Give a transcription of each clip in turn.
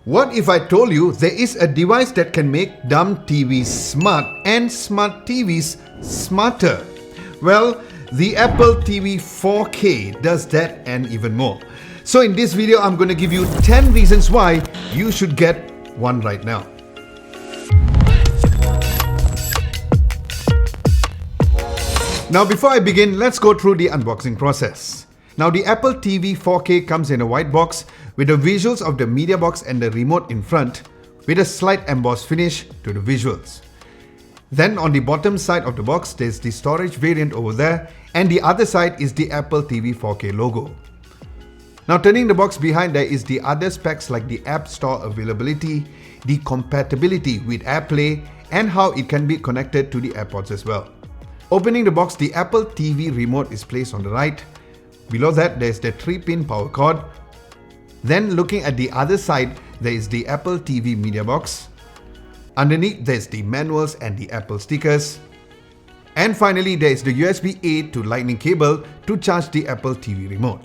What if I told you there is a device that can make dumb TVs smart and smart TVs smarter? Well, the Apple TV 4K does that and even more. So in this video, I'm going to give you 10 reasons why you should get one right now. Now before I begin, let's go through the unboxing process. Now the Apple TV 4K comes in a white box with the visuals of the media box and the remote in front with a slight embossed finish to the visuals. Then on the bottom side of the box, there's the storage variant over there, and the other side is the Apple TV 4K logo. Now turning the box behind, there is the other specs like the App Store availability, the compatibility with AirPlay, and how it can be connected to the AirPods as well. Opening the box, the Apple TV remote is placed on the right. Below that, there's the 3-pin power cord. Then looking at the other side, there is the Apple TV media box. Underneath, there's the manuals and the Apple stickers. And finally, there is the USB-A to Lightning cable to charge the Apple TV remote.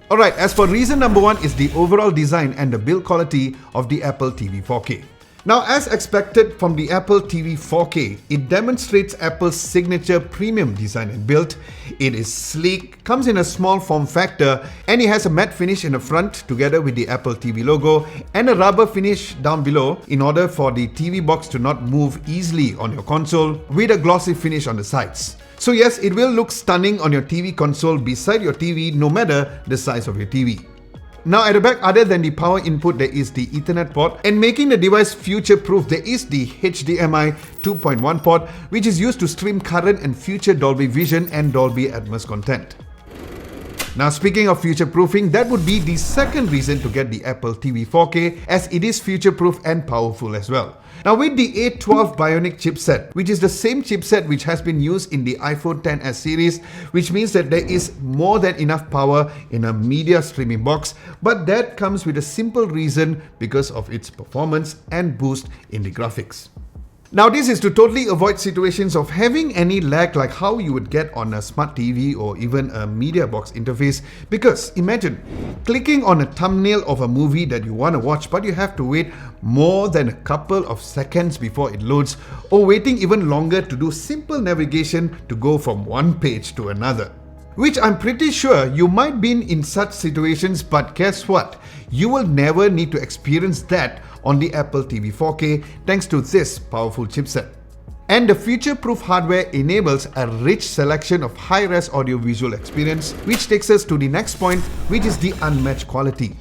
Alright, as for reason number one is the overall design and the build quality of the Apple TV 4K. Now, as expected from the Apple TV 4K, it demonstrates Apple's signature premium design and build. It is sleek, comes in a small form factor, and it has a matte finish in the front together with the Apple TV logo and a rubber finish down below in order for the TV box to not move easily on your console, with a glossy finish on the sides. So yes, it will look stunning on your TV console beside your TV no matter the size of your TV. Now at the back, other than the power input, there is the Ethernet port, and making the device future-proof, there is the HDMI 2.1 port, which is used to stream current and future Dolby Vision and Dolby Atmos content. Now speaking of future-proofing, that would be the second reason to get the Apple TV 4K, as it is future-proof and powerful as well. Now with the A12 Bionic chipset, which is the same chipset which has been used in the iPhone XS series, which means that there is more than enough power in a media streaming box, but that comes with a simple reason: because of its performance and boost in the graphics. Now this is to totally avoid situations of having any lag like how you would get on a smart TV or even a media box interface, because imagine clicking on a thumbnail of a movie that you want to watch, but you have to wait more than a couple of seconds before it loads, or waiting even longer to do simple navigation to go from one page to another. Which I'm pretty sure you might be in such situations, but guess what? You will never need to experience that on the Apple TV 4K thanks to this powerful chipset. And the future-proof hardware enables a rich selection of high-res audio-visual experience, which takes us to the next point, which is the unmatched quality.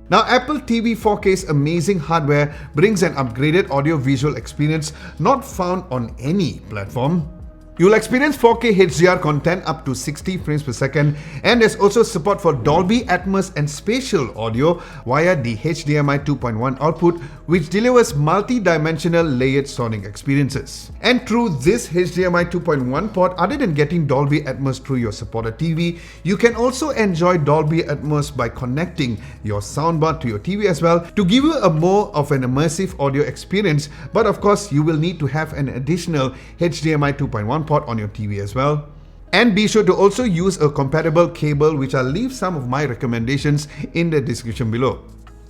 Now, Apple TV 4K's amazing hardware brings an upgraded audio-visual experience not found on any platform. You'll experience 4K HDR content up to 60 frames per second, and there's also support for Dolby Atmos and spatial audio via the HDMI 2.1 output, which delivers multi-dimensional layered sonic experiences. And through this HDMI 2.1 port, other than getting Dolby Atmos through your supported TV, you can also enjoy Dolby Atmos by connecting your soundbar to your TV as well to give you a more of an immersive audio experience. But of course, you will need to have an additional HDMI 2.1 port on your TV as well. And be sure to also use a compatible cable, which I'll leave some of my recommendations in the description below.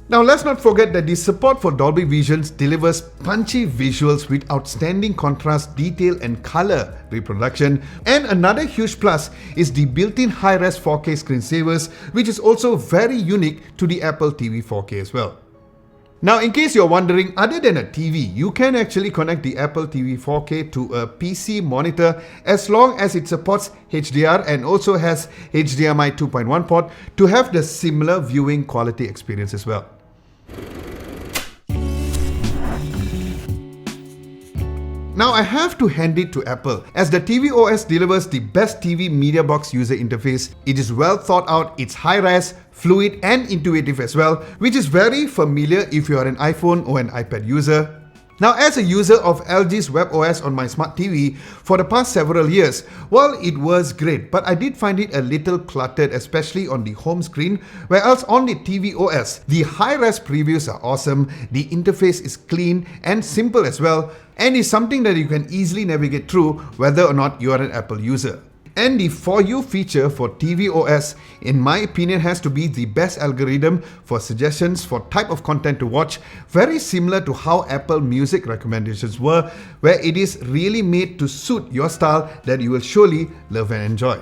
Now let's not forget that the support for Dolby Vision delivers punchy visuals with outstanding contrast, detail and color reproduction. And another huge plus is the built-in high-res 4K screensavers, which is also very unique to the Apple TV 4K as well. Now, in case you're wondering, other than a TV, you can actually connect the Apple TV 4K to a PC monitor as long as it supports HDR and also has HDMI 2.1 port to have the similar viewing quality experience as well. Now I have to hand it to Apple, as the tvOS delivers the best TV media box user interface. It is well thought out, it's high-res, fluid and intuitive as well, which is very familiar if you are an iPhone or an iPad user. Now, as a user of LG's WebOS on my smart TV for the past several years, well, it was great, but I did find it a little cluttered, especially on the home screen, whereas on the tvOS, the high-res previews are awesome, the interface is clean and simple as well, and is something that you can easily navigate through whether or not you are an Apple user. And the For You feature for tvOS, in my opinion, has to be the best algorithm for suggestions for type of content to watch, very similar to how Apple Music recommendations were, where it is really made to suit your style that you will surely love and enjoy.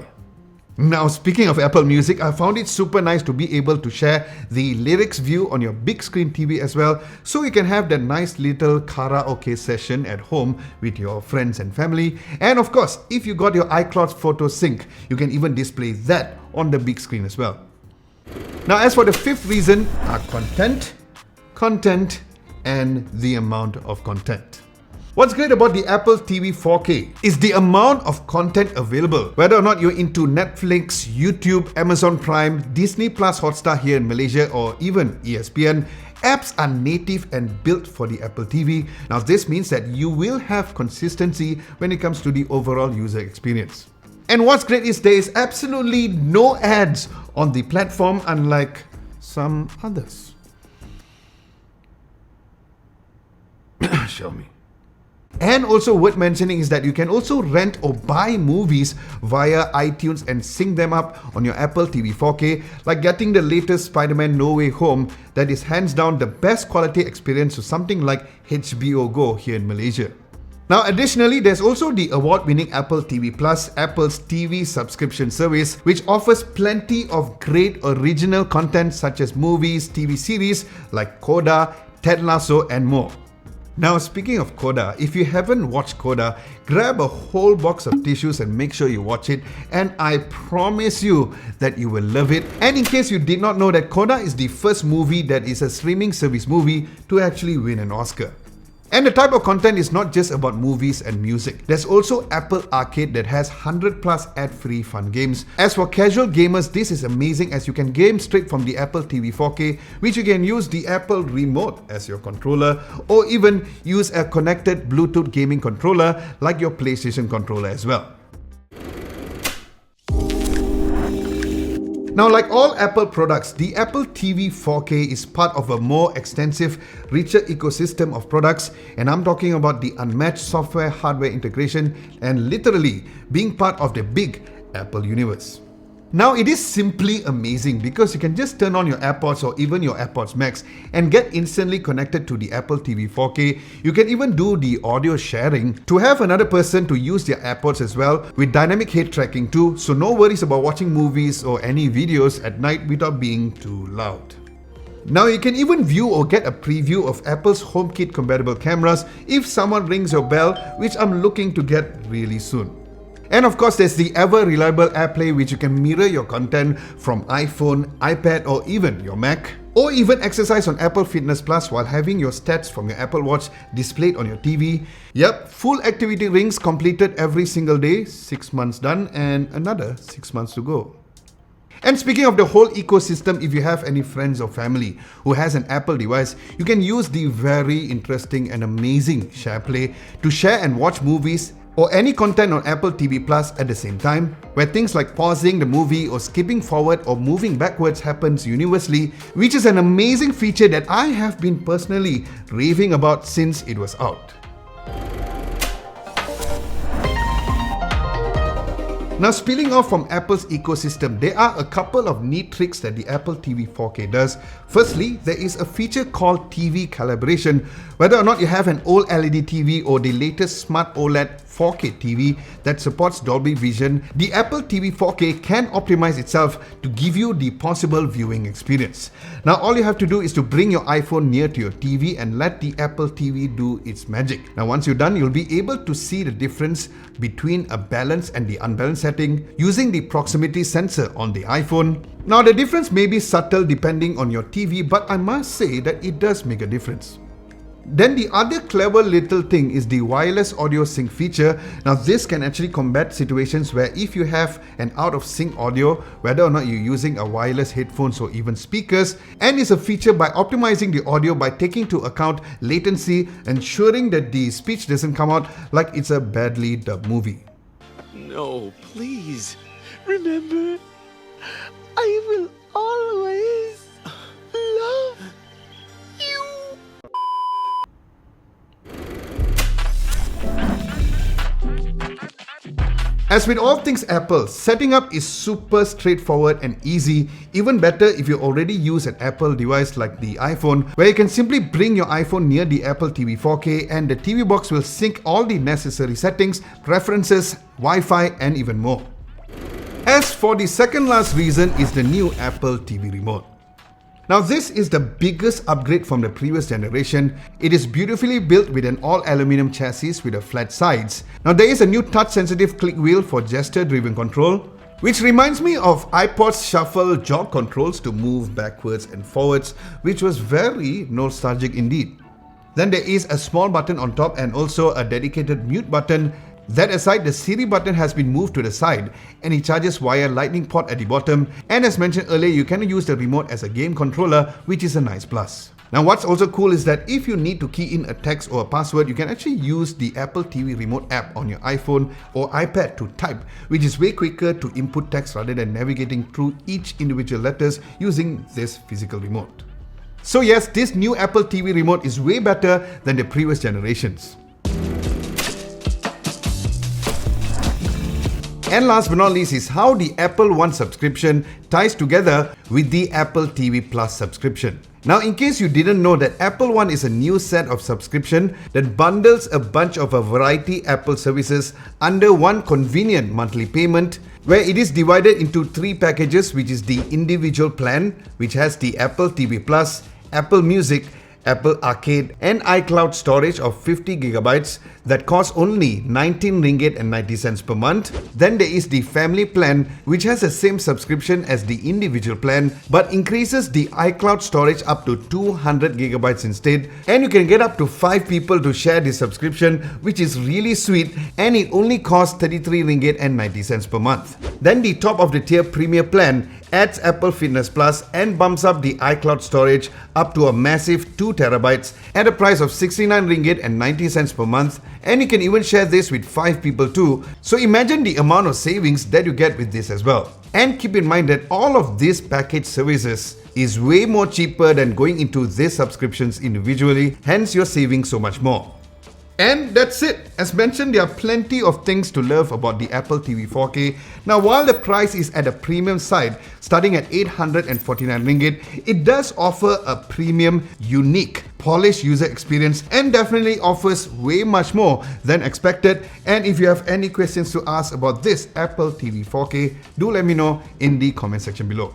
Now, speaking of Apple Music, I found it super nice to be able to share the lyrics view on your big screen TV as well, so you can have that nice little karaoke session at home with your friends and family. And of course, if you got your iCloud photo sync, you can even display that on the big screen as well. Now, as for the fifth reason, are content, and the amount of content. What's great about the Apple TV 4K is the amount of content available. Whether or not you're into Netflix, YouTube, Amazon Prime, Disney Plus Hotstar here in Malaysia, or even ESPN, apps are native and built for the Apple TV. Now, this means that you will have consistency when it comes to the overall user experience. And what's great is there is absolutely no ads on the platform, unlike some others. Show me. And also worth mentioning is that you can also rent or buy movies via iTunes and sync them up on your Apple TV 4K, like getting the latest Spider-Man No Way Home that is hands down the best quality experience to something like HBO Go here in Malaysia. Now, additionally, there's also the award-winning Apple TV Plus, Apple's TV subscription service, which offers plenty of great original content such as movies, TV series like Coda, Ted Lasso, and more. Now, speaking of Coda, if you haven't watched Coda, grab a whole box of tissues and make sure you watch it, and I promise you that you will love it. And in case you did not know, that Coda is the first movie that is a streaming service movie to actually win an Oscar. And the type of content is not just about movies and music. There's also Apple Arcade that has 100 plus ad-free fun games. As for casual gamers, this is amazing as you can game straight from the Apple TV 4K, which you can use the Apple Remote as your controller, or even use a connected Bluetooth gaming controller like your PlayStation controller as well. Now, like all Apple products, the Apple TV 4K is part of a more extensive, richer ecosystem of products, and I'm talking about the unmatched software-hardware integration and literally being part of the big Apple universe. Now, it is simply amazing because you can just turn on your AirPods or even your AirPods Max and get instantly connected to the Apple TV 4K. You can even do the audio sharing to have another person to use their AirPods as well, with dynamic head tracking too, so no worries about watching movies or any videos at night without being too loud. Now, you can even view or get a preview of Apple's HomeKit compatible cameras if someone rings your bell, which I'm looking to get really soon. And of course, there's the ever-reliable AirPlay, which you can mirror your content from iPhone, iPad, or even your Mac. Or even exercise on Apple Fitness Plus while having your stats from your Apple Watch displayed on your TV. Yep, full activity rings completed every single day, 6 months done, and another 6 months to go. And speaking of the whole ecosystem, if you have any friends or family who has an Apple device, you can use the very interesting and amazing SharePlay to share and watch movies or any content on Apple TV Plus at the same time, where things like pausing the movie or skipping forward or moving backwards happens universally, which is an amazing feature that I have been personally raving about since it was out. Now, spilling off from Apple's ecosystem, there are a couple of neat tricks that the Apple TV 4K does. Firstly, there is a feature called TV calibration. Whether or not you have an old LED TV or the latest smart OLED 4K TV that supports Dolby Vision, the Apple TV 4K can optimize itself to give you the possible viewing experience. Now, all you have to do is to bring your iPhone near to your TV and let the Apple TV do its magic. Now, once you're done, you'll be able to see the difference between a balanced and the unbalanced setting using the proximity sensor on the iPhone. Now, the difference may be subtle depending on your TV, but I must say that it does make a difference. Then the other clever little thing is the wireless audio sync feature. Now, this can actually combat situations where if you have an out of sync audio, whether or not you're using a wireless headphones or even speakers, and is a feature by optimizing the audio by taking into account latency, ensuring that the speech doesn't come out like it's a badly dubbed movie. No, please. Remember, I will always love you. As with all things Apple, setting up is super straightforward and easy, even better if you already use an Apple device like the iPhone, where you can simply bring your iPhone near the Apple TV 4K and the TV box will sync all the necessary settings, preferences, Wi-Fi and even more. As for the second last reason is the new Apple TV remote. Now this is the biggest upgrade from the previous generation. It is beautifully built with an all-aluminum chassis with a flat sides. Now there is a new touch-sensitive click wheel for gesture-driven control, which reminds me of iPod's shuffle jog controls to move backwards and forwards, which was very nostalgic indeed. Then there is a small button on top and also a dedicated mute button. That aside, the Siri button has been moved to the side and it charges via lightning port at the bottom, and as mentioned earlier, you can use the remote as a game controller, which is a nice plus. Now what's also cool is that if you need to key in a text or a password, you can actually use the Apple TV remote app on your iPhone or iPad to type, which is way quicker to input text rather than navigating through each individual letters using this physical remote. So yes, this new Apple TV remote is way better than the previous generations. And last but not least is how the Apple One subscription ties together with the Apple TV Plus subscription. Now, in case you didn't know that Apple One is a new set of subscription that bundles a bunch of a variety Apple services under one convenient monthly payment, where it is divided into 3 packages, which is the individual plan, which has the Apple TV Plus, Apple Music, Apple Arcade and iCloud storage of 50GB that costs only 19 ringgit and 90 cents per month. Then there is the family plan, which has the same subscription as the individual plan but increases the iCloud storage up to 200GB instead, and you can get up to 5 people to share this subscription, which is really sweet, and it only costs 33 ringgit and 90 cents per month. Then the top of the tier Premier plan adds Apple Fitness Plus and bumps up the iCloud storage up to a massive 2TB at a price of 69 ringgit and 90 cents per month, and you can even share this with 5 people too. So imagine the amount of savings that you get with this as well. And keep in mind that all of these package services is way more cheaper than going into these subscriptions individually, hence you're saving so much more. And that's it. As mentioned, there are plenty of things to love about the Apple TV 4K. Now, while the price is at a premium side, starting at 849 ringgit, it does offer a premium, unique, polished user experience and definitely offers way much more than expected. And if you have any questions to ask about this Apple TV 4K, do let me know in the comment section below.